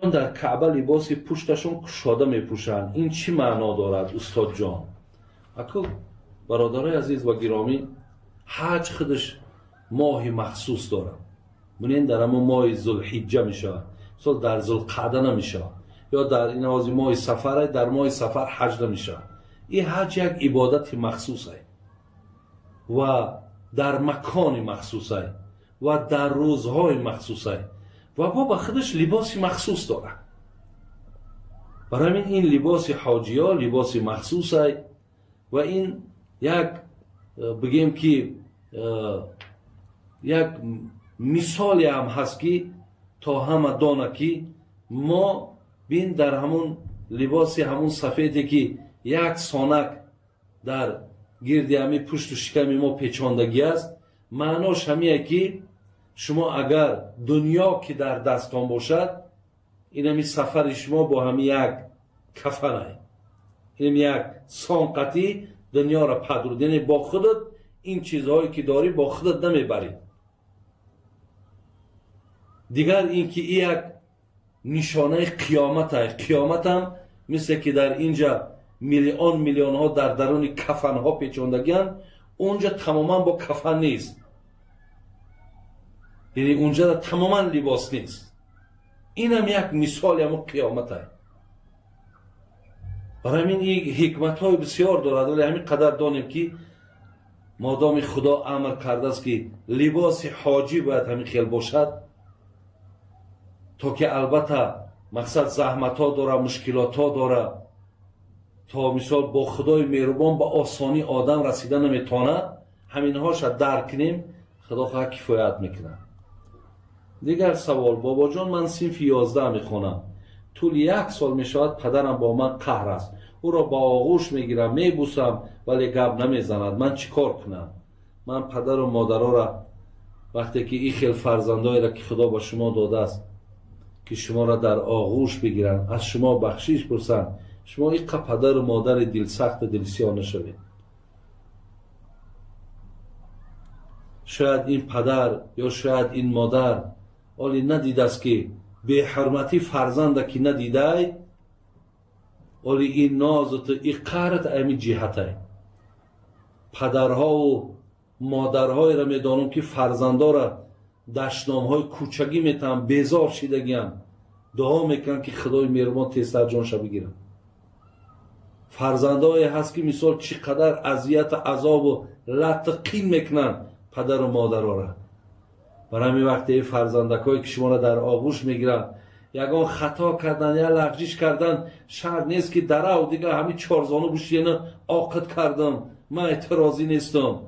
در کعبه لباس پشتشون کشاده میپوشند. این چی معنا دارد استاد جان؟ اکو برادرای عزیز و گرامی، حج خودش ماه مخصوص داره. ببینید در همون ماه ذوالحجه میشه، مثلا در ذوالقعده نمیشه، یا در این نوازی ماه سفر، در ماه سفر حج نمیشه. این حج یک عبادت مخصوصه و در مکان مخصوصه و در روزهای مخصوصه و با خودش لباس مخصوص داره. برای این لباس حاجی ها لباس مخصوصه و این یک بگیم که یک مثالی هم هست که تا همه دانه که ما بین در همون لباس همون سفیدی که یک سانک در گردی همی پشت و شکم ما پیچاندگی است، معناش همیه که شما اگر دنیا که در دستان باشد، این همی سفر شما با همی یک کفنه، این همی یک سانقتی دنیا را پدرود، یعنی با خودت این چیزهایی که داری با خودت نمیبری. دیگر این که این یک نشانه قیامت است. قیامت هم مثل که در اینجا میلیون ها در درون کفن ها پیچاندگی هستند، اونجا تماما با کفن نیست، یعنی اونجا تماما لباس نیست. این هم یک مثال هم قیامت است. برای این حکمت های بسیار دارد، ولی همین قدر دانیم که مادام خدا امر کرده است که لباس حاجی باید همین خیل باشد، تا که البته مقصد زحمت ها داره، مشکلات ها داره، تا مثال با خدای مهربان به آسانی آدم رسیدن نمیتونه، همین هاش درک کنیم، خدا خواهد کفایت میکنه. دیگر سوال، بابا جان من صنف 11 میخونم، طول 1 سال میشود پدرم با من قهر است، او را با آغوش میگیرم میبوسم ولی گپ نمیزند، من چیکار کنم؟ من پدر و مادرها را وقتی که این خیل فرزندایی را که خدا با شما داده است که شما را در آغوش بگیرن، از شما بخشش پرسن، شما این پدر و مادر دل سخت دل سیاه نشوید. شاید این پدر یا شاید این مادر ولی ندیده است که به حرمتی فرزند که ندیده، ولی این نازت این قهرت امی جهته. پدرها و مادرهای را میدانم که فرزندا را دشنام های کوچگی میتن بیزار شدگیان، دعا میکنن که خدای مهربان تیزتر جانش بگیرن. فرزندای هست که مثال چقدر اذیت عذاب و لطقین میکنن پدر و مادرها را. برای همین وقتی فرزندکایی که شما را در آغوش میگیرن، یگان خطا کردن یا لغزش کردن، شرط نیست که در او دیگه همین 4 زانو بشی نه عاقد کردم، من اعتراضی نیستم.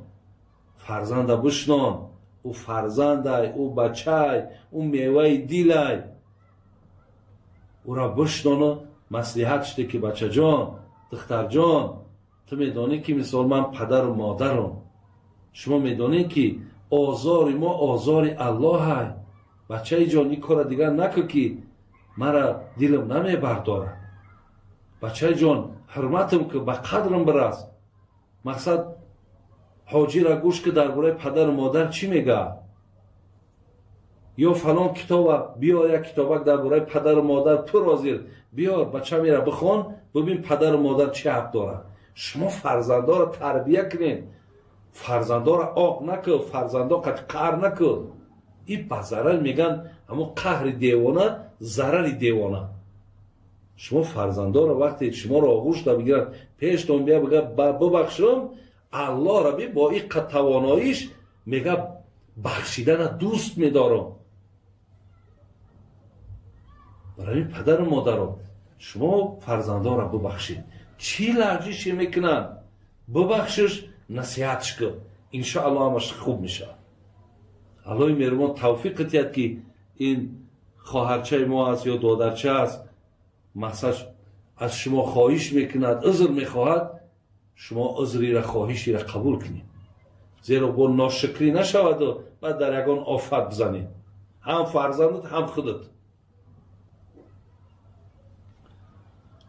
فرزند بشنان، او فرزنده، او بچه، او میوه دیله، او را بشنان، مصلحت شده که بچه جان، دختر جان، تو میدانی که مثال من پدر و مادرم، شما میدانی که آزار ما آزار الله های، بچه جان این کار دیگر نکن که مرا دلم نمیبرداره، بچه جان حرمتم که به قدرم برس. مقصد حاجی را گوش که درباره پدر و مادر چی میگه، یا فلان کتاب بیار، یک کتابک درباره پدر و مادر تو رازیر بیار، بچه میره بخوان ببین پدر و مادر چی حق داره. شما فرزندا را تربیه کنین، فرزندا را عاق نکن، فرزندا قهر نکن. این به ضرر میگن همون قهر دیوانه، ضرر دیوانه. شما فرزندا را وقتی شما را آغوش دا بگیرن پیشتون بیا بگه ببخشم، الله را با این تواناییش میگه بخشیدن دوست میدارم. برای این پدر و مادرها شما فرزندا را ببخشید، چی لرزشی میکنن ببخشش، نصیحتش کن، انشاءالله همش خوب میشه. الله مهربان توفیق دهد که این خواهرچه ما است یا دادرچه است، مثلا از شما خواهش میکند، عذر میخواهد، شما عذری را خواهشی را قبول کنید، زیرا با ناشکری نشود و بعد در یگان آفت بزنید، هم فرزندت هم خودت.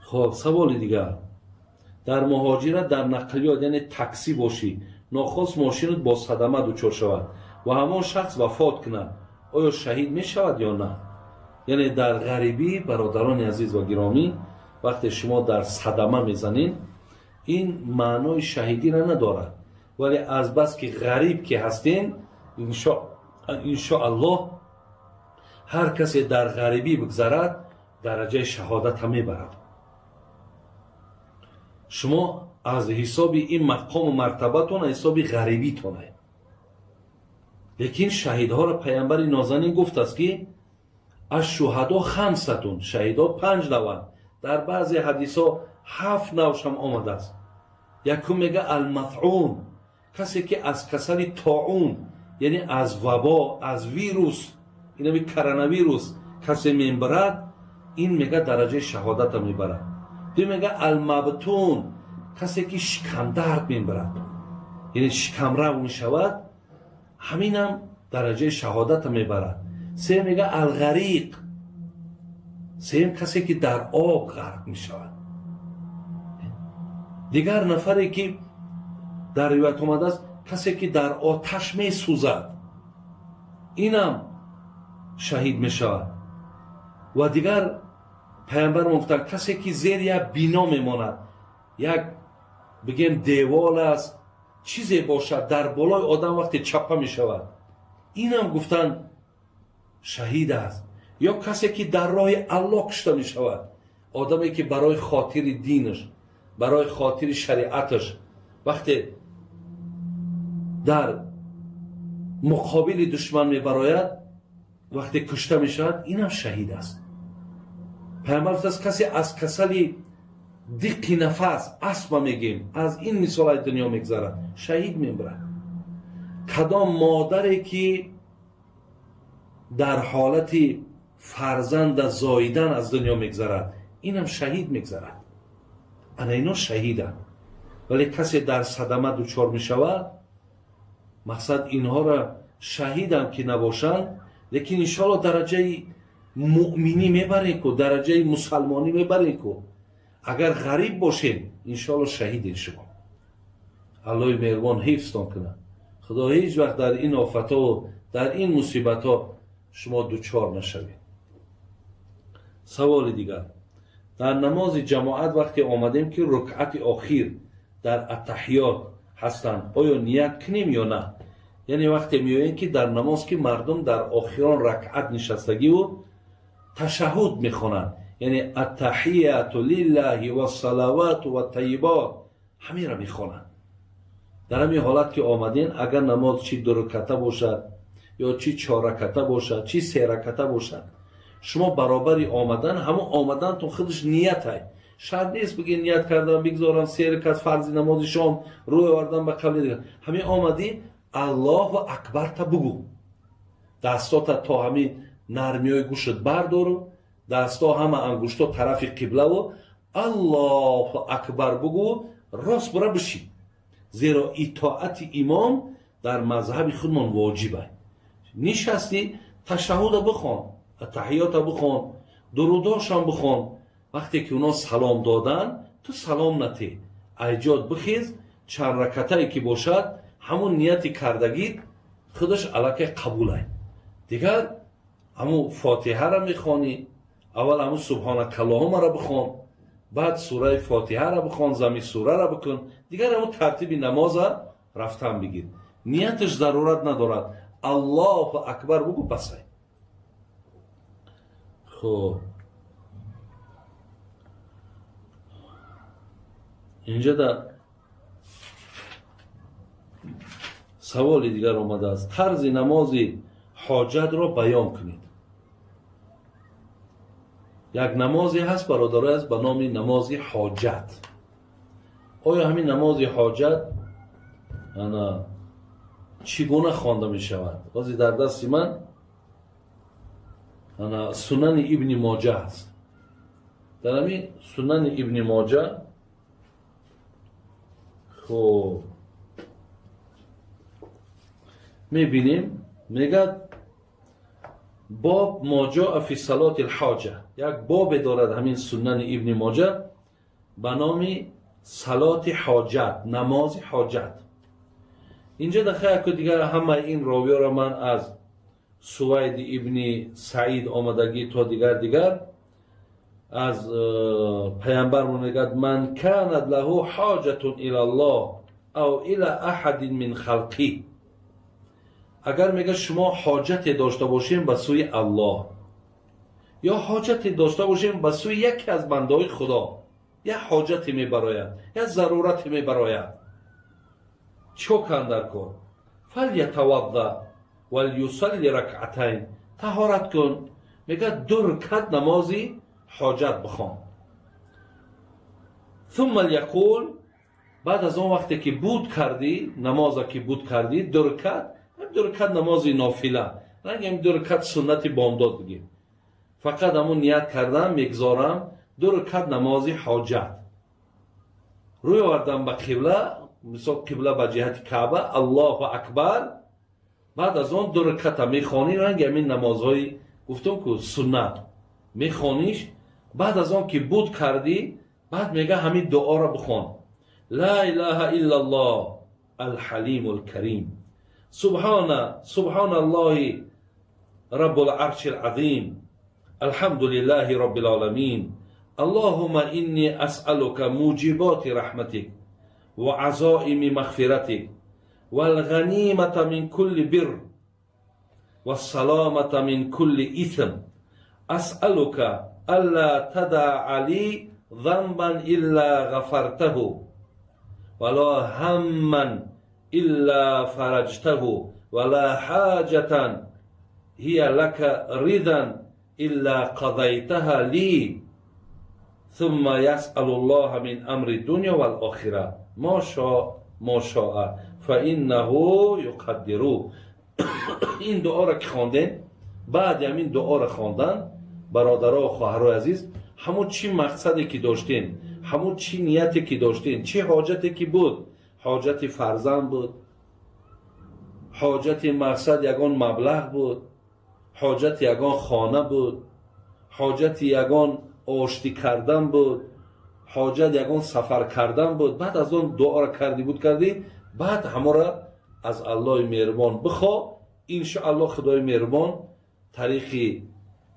خب سوال دیگر، در مهاجرت در نقلیات یعنی تاکسی باشی، ناخواست ماشینت با صدمه دچار شود و همان شخص وفات کند، آیا شهید می شود یا نه؟ یعنی در غریبی برادران عزیز و گرامی وقتی شما در صدمه میزنین این معنای شهیدی را ندارد، ولی از بس که غریب که هستین انشاءالله هر کسی در غریبی بگذرد درجه شهادت هم میبرد. شما از حساب این مقام و مرتبتون حساب غریبی تونه. لیکن شهیدها را پیامبر نازنین گفت است که از شهدا خمستون، شهیدا 5 نوند، در بعضی حدیث ها 7 نوش هم آمده است. یکم میگه المطعون، کسی که از کسل طاعون یعنی از وبا، از ویروس، اینمی کرونا ویروس کسی میبرد این میگه درجه شهادت میبرد. دو میگه المبتون، کسی که شکم درد میبرد یعنی شکم رو میشود همین هم درجه شهادت میبرد. سه میگه الغریق، سیم کسی که در آب غرق میشود. دیگر نفری که در روایت اومده است کسی که در آتش میسوزد اینم شهید میشود. و دیگر پیامبر گفت کسی که زیر یک بینا میماند، یک بگیم دیوال است چیزی باشد در بالای آدم وقتی چپه میشود اینم گفتن شهید است. یا کسی که در راه الله کشته میشود، آدمی که برای خاطر دینش، برای خاطر شریعتش وقتی در مقابل دشمن میبراید وقتی کشته میشود اینم شهید است. پیامبر گفت کسی از کسلی دقی نفس اسما میگیم از این مثال دنیا میگذره شهید میبره. کدام مادری که در حالت فرزند زاییدن از دنیا میگذرد اینم شهید میگذرد. اینا شهیدن. ولی کسی در صدمه دچار میشود مقصد اینها را شهیدم که نباشند، لیکن انشاءالله درجه مؤمنی میبرین کو، درجه مسلمانی میبرین کو. اگر غریب باشین انشاءالله شهید شما. الله مهربان حفظتان کنه. خدا هیچ وقت در این آفت ها و در این مصیبت ها شما دچار نشوید. سوال دیگر، در نماز جماعت وقتی آمدیم که رکعت آخر در اتحیات هستند آیا نیت کنیم یا نه؟ یعنی وقتی میاییم که در نماز که مردم در آخران رکعت نشستگی و تشهد میخونند، یعنی التحیات لله و الصلوات و الطیبات همین را میخونند. در همین حالت که آمدین اگر نماز چی 2 رکعته باشد یا چی 4 رکعته باشد چی 3 رکعته باشد شما برابری آمدن همون آمدن تو خودش نیت های. شرط نیست بگی نیت کردم بگذارم 3 رکعت فرض نماز شام روی آوردم به قبل دیگه. همین آمدی الله اکبر تا بگو، دستات تا همین نرمی های گوشت بردارو، دستا همه انگشتا طرف قبله و الله اکبر بگو راست برا بشی. زیرا اطاعت امام در مذهب خودمان واجبه. نشستی تشهد بخوان، تحیات بخوان، دروداش هم بخوان. وقتی که اونا سلام دادن تو سلام نتی، ایجاد بخیز 4 رکعته که باشد همون نیتی کردگی خودش علاقه قبوله. دیگر همون فاتحه را میخوانی، اول همون سبحانک اللهم را بخوان، بعد سوره فاتحه را بخوان، زمین سوره را بکن، دیگر همون ترتیب نماز رفتن بگیر. نیتش ضرورت ندارد، الله اکبر بگو بسه. خب اینجا در سوال دیگر آمده است، طرز نماز حاجت را بیان کنید. یک نمازی هست برادرای است به نام نماز حاجت. آیا همین نماز حاجت انا چگونه خوانده می شود؟ بازی در دست من انا سنن ابن ماجه است. در همین سنن ابن ماجه خب میبینیم میگه باب ما جاء فی صلات الحاجه، یک باب دارد همین سنن ابن ماجه به نام صلات حاجت، نماز حاجت. اینجا دخیل که دیگر همه این راوی را من از سوید ابن سعید آمدگی تا دیگر از پیامبر میگه من کانت له حاجت الی الله او الی احد من خلقی، اگر میگه شما حاجتی داشته باشین به سوی الله یا حاجتی داشته باشین به سوی یکی از بنده‌های خدا، یا حاجتی میبراید یا ضرورتی میبراید، چوکان در کن فلیتوضا ولیصلی رکعتین، طهارت کن، میگه 2 رکعت نمازی حاجت بخوان. ثم لیقول، بعد از اون وقتی که بود کردی نمازا که بود کردی 2 رکعت، 2 رکعت نمازی نافله، نگیم 2 رکعت سنتی بامداد بگیم، فقط همون نیت کردم میگذارم 2 رکعت نمازی حاجت، روی آوردم به قبله، مثلا قبله به جهت کعبه، الله اکبر، بعد از اون 2 رکعت میخوانی، رنگ همین نمازهای گفتم که سنت میخوانیش، بعد از اون که بود کردی بعد میگه همین دعا را بخوان، لا اله الا الله الحلیم الکریم، سبحان الله رب العرش العظیم، الحمد لله رب العالمین، اللهم اینی اسألك موجبات رحمتك وعزائم مغفرتك والغنیمة من كل بر والسلامة من كل إثم، أسألك ألا تدع لي ذنبا إلا غفرته ولا هما إلا فرجته ولا حاجة هي لك رضا إلا قضيتها لي، ثم يسأل الله من أمر الدنيا والآخرة ما شاء فإنه يقدر. این دعا را که خواندن، بعد همین دعا را خواندن برادرها و خواهرای عزیز، همون چی مقصدی که داشتین، همون چی نیتی که داشتین، چی حاجتی که بود، حاجت فرزند بود، حاجت مقصد یگان مبلغ بود، حاجت یگان خانه بود، حاجت یگان آشتی کردن بود، حاجت یگان سفر کردن بود، بعد از اون دعا را کردی، بعد همه را از الله مهربان بخوا، انشاءالله خدای مهربان طریق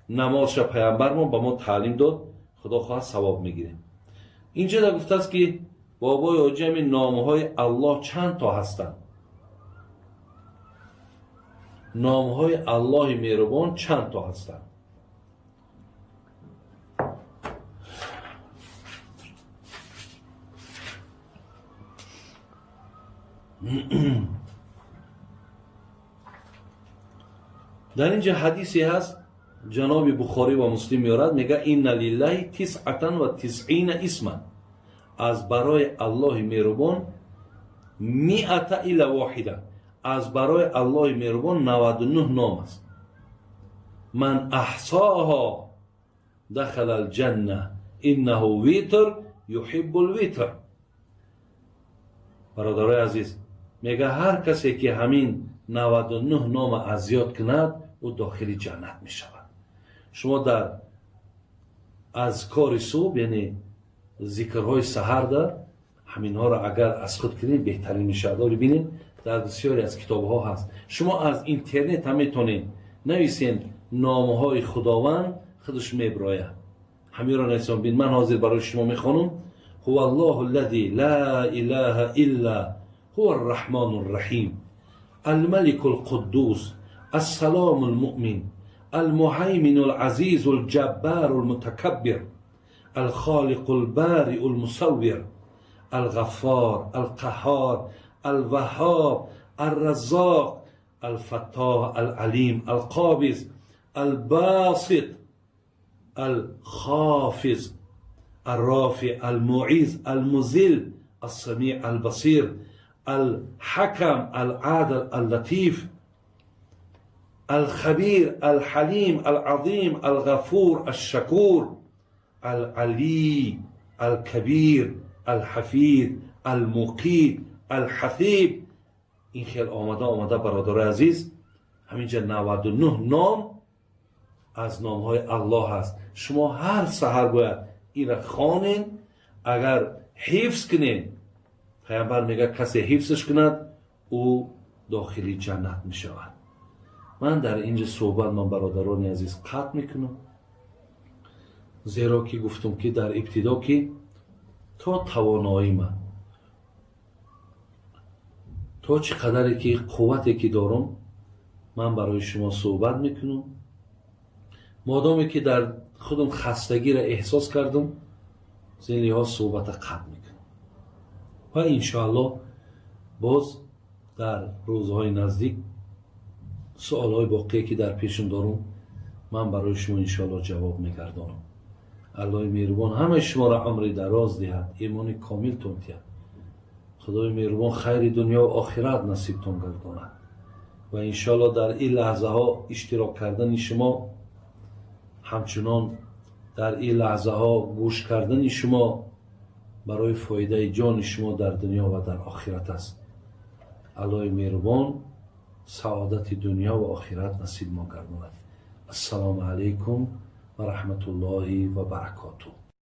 نمازش پیامبرمون به ما تعلیم داد، خدا خواهد ثواب میگیریم. اینجا در گفته است که بابای حاجی نامهای الله چند تا هستند، نامهای الله مهربان چند تا هستند. در اینجا حدیثی هست جناب بخاری و مسلم میارد، میگه این لله 99 اسما، از برای الله مهربان 100 الا واحده، از برای الله مهربان 99 نام است. من احصاها دخل الجنه انه ویتر یحب الویتر. برادرای عزیز، میگه هر کسی که همین 99 نام از یاد کند او داخل جنت می شود. شما در اذکار صبح، یعنی ذکرهای سحر، در همین ها را اگر از خود کنید بهترین می شود. ببینید در بسیاری از کتاب ها هست، شما از اینترنت هم میتونید نویسین نامهای خداوند، خودش میبراید. همین را نویسین. ببین من حاضر برای شما میخوانم. هو الله الذي لا اله الا هو الرحمن الرحیم الملك القدوس السلام المؤمن المهيمن العزيز الجبار المتكبر الخالق البارئ المصور الغفار القهار الوهاب الرزاق الفتاح العليم القابض الباسط الخافض الرافع المعز المذل السميع البصير الحكم العادل اللطيف الخبير الحليم العظيم الغفور الشكور العلي الكبير الحفيظ المقيت الحسیب. این خیلی آمده برادر عزیز، همینجا 99 نام از نامهای الله هست. شما هر سحر باید این را خوانین. اگر حفظ کنین، پیامبر میگه کسی حفظش کند او داخلی جنت می شود. من در اینجا صحبت من برادران عزیز قطع میکنم، زیرا که گفتم که در ابتدا که تا توانایی تا چقدری که قوتی که دارم من برای شما صحبت میکنم. مادامی که در خودم خستگی را احساس کردم زین لحاظ صحبت قطع میکنم و انشاءالله باز در روزهای نزدیک سوالهای باقی که در پیشم دارم من برای شما انشاءالله جواب میگردانم. الله مهربان همه شما را عمر دراز دهد، ایمان کامل تون دهد. خدای مهربان خیر دنیا و آخرت نصیب تون گرداند و انشاءالله در این لحظه ها اشتراک کردن شما، همچنان در این لحظه ها گوش کردن شما برای فایده جان شما در دنیا و در آخرت است. الله مهربان سعادت دنیا و آخرت نصیب ما گرداند. السلام علیکم و رحمت الله و برکاته.